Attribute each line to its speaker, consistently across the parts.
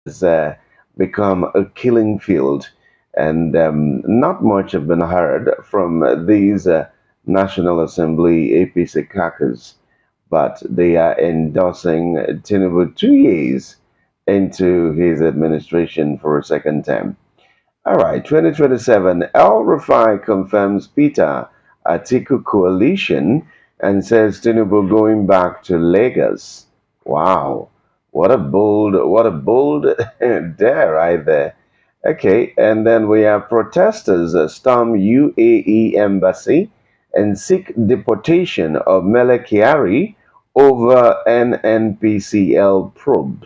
Speaker 1: has become a killing field, and not much have been heard from these National Assembly APC caucus, but they are endorsing Tinubu 2 years into his administration for a second term. All right, 2027, El Rufai confirms Peter Atiku coalition and says Tinubu going back to Lagos. Wow, what a bold dare right there. Okay, and then we have protesters storm UAE embassy and seek deportation of Mele Kyari over NNPCL probe.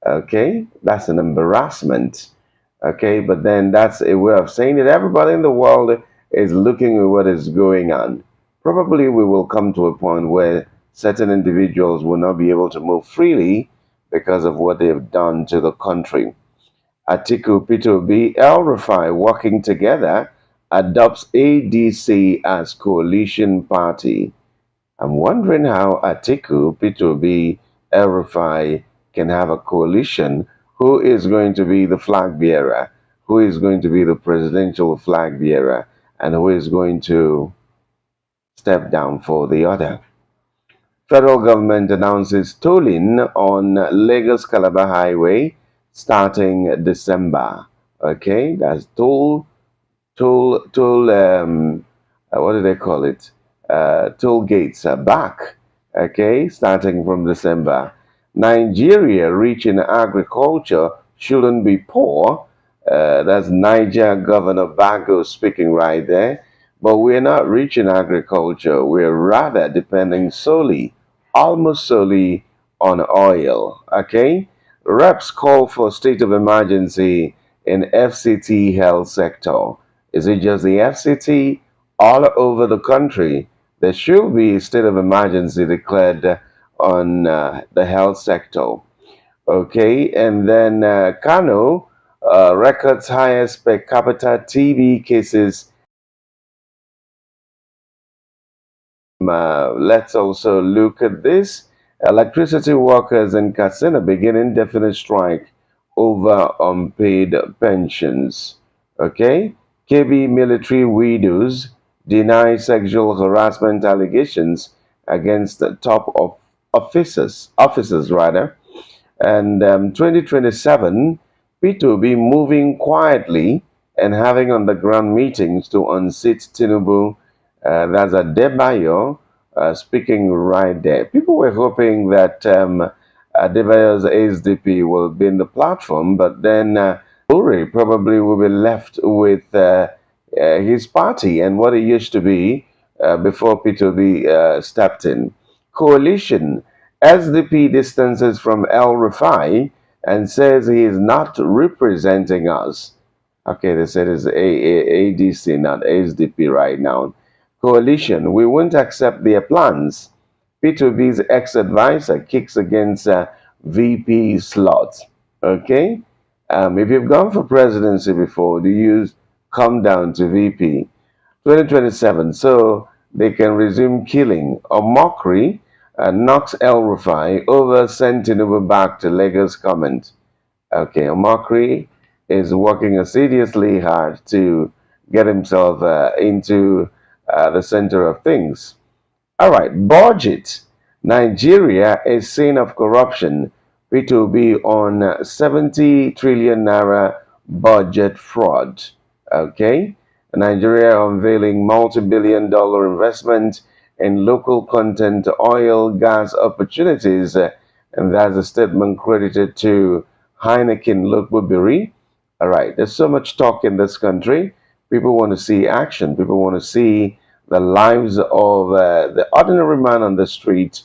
Speaker 1: Okay, that's an embarrassment. Okay, but then that's a way of saying that everybody in the world is looking at what is going on. Probably we will come to a point where certain individuals will not be able to move freely because of what they've done to the country. Atiku P2B El Rufai working together adopts ADC as coalition party. I'm wondering how Atiku, P2B, El Rufai can have a coalition. Who is going to be the flag bearer? Who is going to be the presidential flag bearer? And who is going to step down for the other? Federal government announces tolling on Lagos Calabar Highway starting December. Okay, that's toll what do they call it, toll gates are back, okay, starting from December. Nigeria reaching agriculture shouldn't be poor. That's Niger Governor Bago speaking right there. But we're not reaching agriculture, we're rather depending solely, almost solely, on oil. Okay, reps call for state of emergency in FCT health sector. Is it just the FCT? All over the country, there should be a state of emergency declared on the health sector. Okay, and then Kano records highest per capita TB cases. Let's also look at this. Electricity workers in Katsina begin indefinite strike over unpaid pensions. Okay? KB military widows deny sexual harassment allegations against the top of officers rather. And 2027, P2B moving quietly and having on-the-ground meetings to unseat Tinubu. That's a Debayo speaking right there. People were hoping that Debayo's SDP will be in the platform, but then Uri probably will be left with his party and what it used to be before P2B stepped in. Coalition. SDP distances from El Rufai and says he is not representing us. Okay, they said it's ADC, not SDP right now. Coalition, we won't accept their plans. P2B's ex-advisor kicks against VP slot. Okay? If you've gone for presidency before, do you come down to VP? 2027, so they can resume killing or mockery knocks El Rufai over Tinubu back to Lagos comment. Okay, Mockery is working assiduously hard to get himself into the center of things. All right, budget. Nigeria is scene of corruption. P2B on 70 trillion naira budget fraud. Okay, Nigeria unveiling multi-billion dollar investment in local content oil gas opportunities. And that's a statement credited to Heineken Lokbubiri. All right, there's so much talk in this country. People want to see action. People want to see the lives of the ordinary man on the street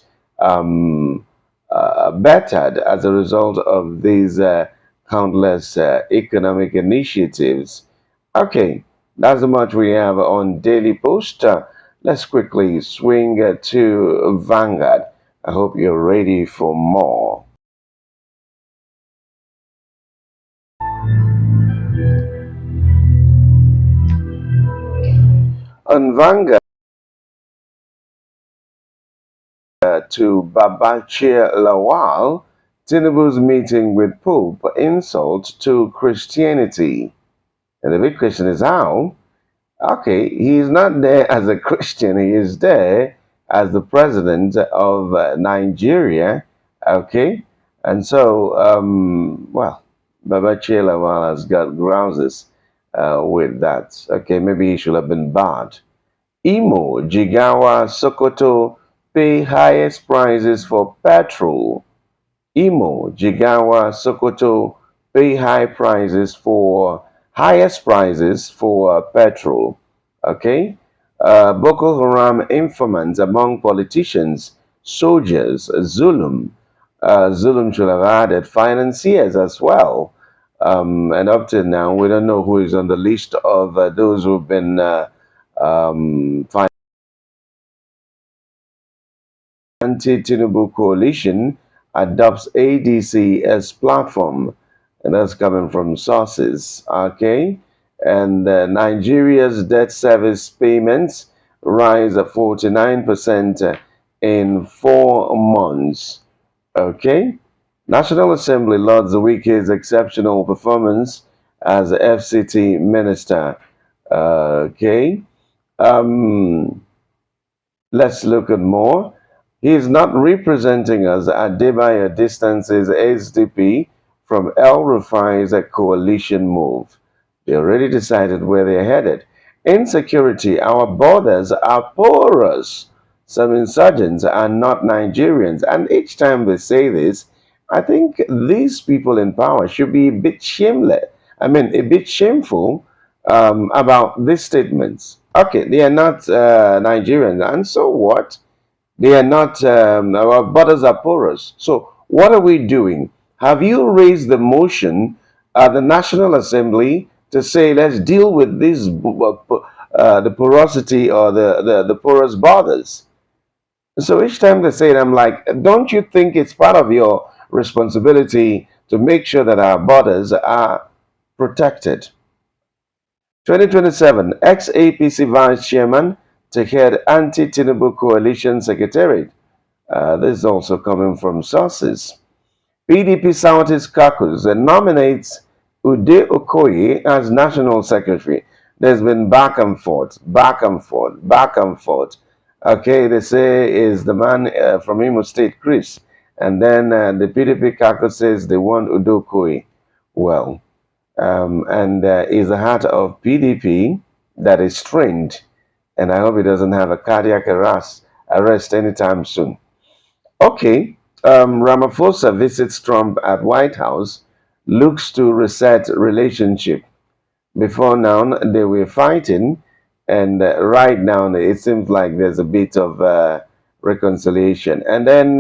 Speaker 1: bettered as a result of these countless economic initiatives. Okay, that's how much we have on Daily Post. Let's quickly swing to Vanguard. I hope you're ready for more. On Vanguard, to Babachir Lawal Tinubu's meeting with Pope insult to Christianity. And the big question is how? Okay, he's not there as a Christian, he is there as the president of Nigeria. Okay, and so, well, Baba Chelawal has got grouses with that. Okay, maybe he should have been barred. Imo, Jigawa, Sokoto pay highest prices for petrol. Imo, Jigawa, Sokoto pay highest prices for petrol. Okay, Boko Haram informants among politicians, soldiers, Zulum. Zulum should have added financiers as well. And up to now, we don't know who is on the list of those who've been um, anti-Tinubu coalition adopts ADC as platform, and that's coming from sources. Okay, and Nigeria's debt service payments rise at 49% in 4 months. Okay, National Assembly lauds Wike's exceptional performance as FCT minister. Okay. Um, Let's look at more. He is not representing us. Adebayo distances SDP from El Rufai's coalition move. They already decided where they're headed. Insecurity. Our borders are porous. Some insurgents are not Nigerians. And each time they say this, I think these people in power should be a bit shameless. I mean, a bit shameful about these statements. Okay, they are not Nigerians, and so what? They are not, our borders are porous. So, what are we doing? Have you raised the motion at the National Assembly to say, let's deal with this, the porosity or the porous borders? So, each time they say it, I'm like, don't you think it's part of your responsibility to make sure that our borders are protected? 2027, ex-APC Vice Chairman to head anti-Tinubu Coalition Secretariat. This is also coming from sources. PDP Southeast Caucus nominates Ude Okoye as National Secretary. There's been back and forth, back and forth, back and forth. Okay, they say is the man from Imo State, Chris. And then the PDP Caucus says they want Ude Okoye. Well, and is a heart of PDP that is trained, and I hope he doesn't have a cardiac arrest anytime soon. Okay, Ramaphosa visits Trump at White House, looks to reset relationship. Before now, they were fighting, and right now it seems like there's a bit of reconciliation. And then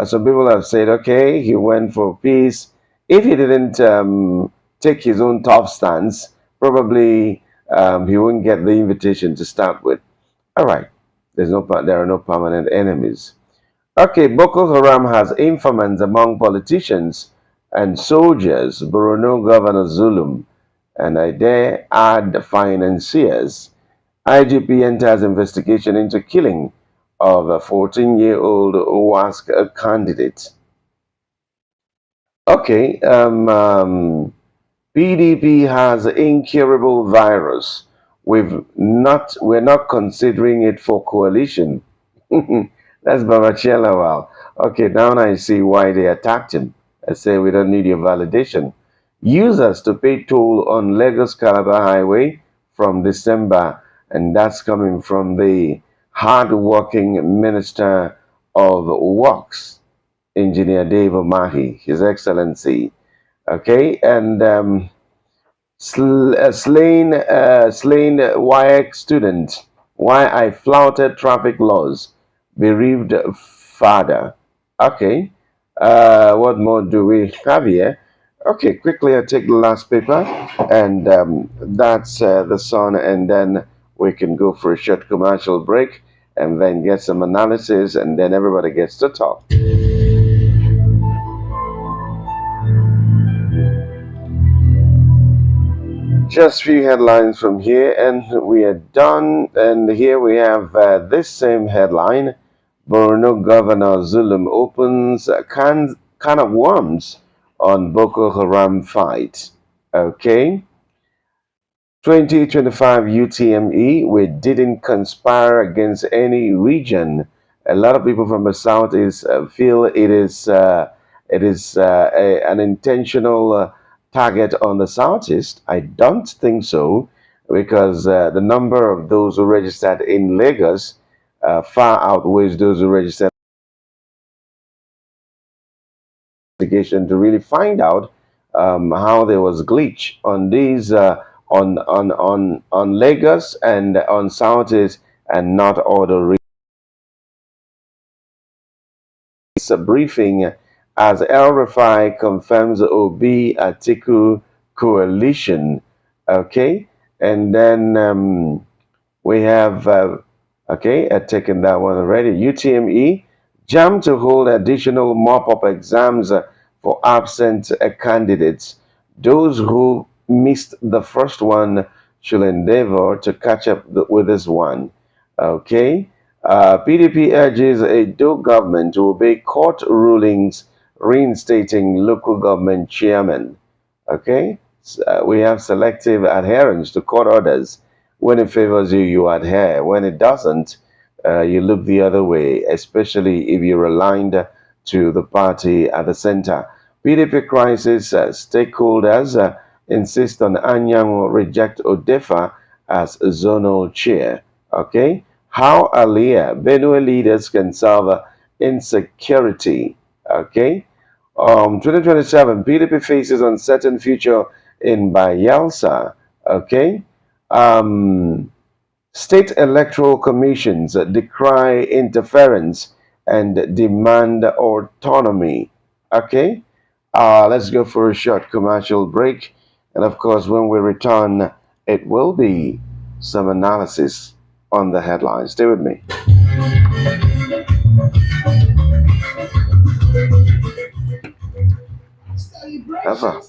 Speaker 1: some people have said, okay, he went for peace. If he didn't take his own tough stance, probably he wouldn't get the invitation to start with. All right, there are no permanent enemies. Okay, Boko Haram has informants among politicians and soldiers, Borno Governor Zulum, and I dare add the financiers. IGP enters investigation into killing of a 14-year-old OWASC candidate. Okay, PDP has incurable virus. We're not considering it for coalition. That's Babachella. Wow. Okay, now I see why they attacked him. I say we don't need your validation. Users to pay toll on Lagos Calabar Highway from December, and that's coming from the hard-working Minister of Works, Engineer Dave Omahi, His Excellency. Okay, and slain YX student. Why I flouted traffic laws. Bereaved father. Okay. What more do we have here? Okay, quickly I'll take the last paper, and that's the Sun, and then we can go for a short commercial break, and then get some analysis, and then everybody gets to talk. Just few headlines from here, and we are done. And here we have this same headline: Borno Governor Zulum opens kind of worms on Boko Haram fight. Okay, 2025 UTME, we didn't conspire against any region. A lot of people from the south is feel it is an intentional target on the southeast. I don't think so, because the number of those who registered in Lagos far outweighs those who registered investigation to really find out how there was glitch on these on Lagos and on Southeast and not other. It's a briefing as El Rafai confirms Obi Atiku coalition. Okay, and then we have okay, I've taken that one already. UTME jam to hold additional mop-up exams for absent candidates. Those who missed the first one should endeavor to catch up with this one. Okay. PDP urges a Edo government to obey court rulings reinstating local government chairmen. Okay, we have selective adherence to court orders. When it favors you, you adhere. When it doesn't, you look the other way, especially if you're aligned to the party at the center. PDP crisis stakeholders insist on Anyang reject Odefa as zonal chair. Okay, how Aliyah, Benue leaders can solve insecurity. Okay, 2027, PDP faces uncertain future in Bayelsa. Okay. State electoral commissions decry interference and demand autonomy. Okay. Let's go for a short commercial break. And of course, when we return, it will be some analysis on the headlines. Stay with me. Ever.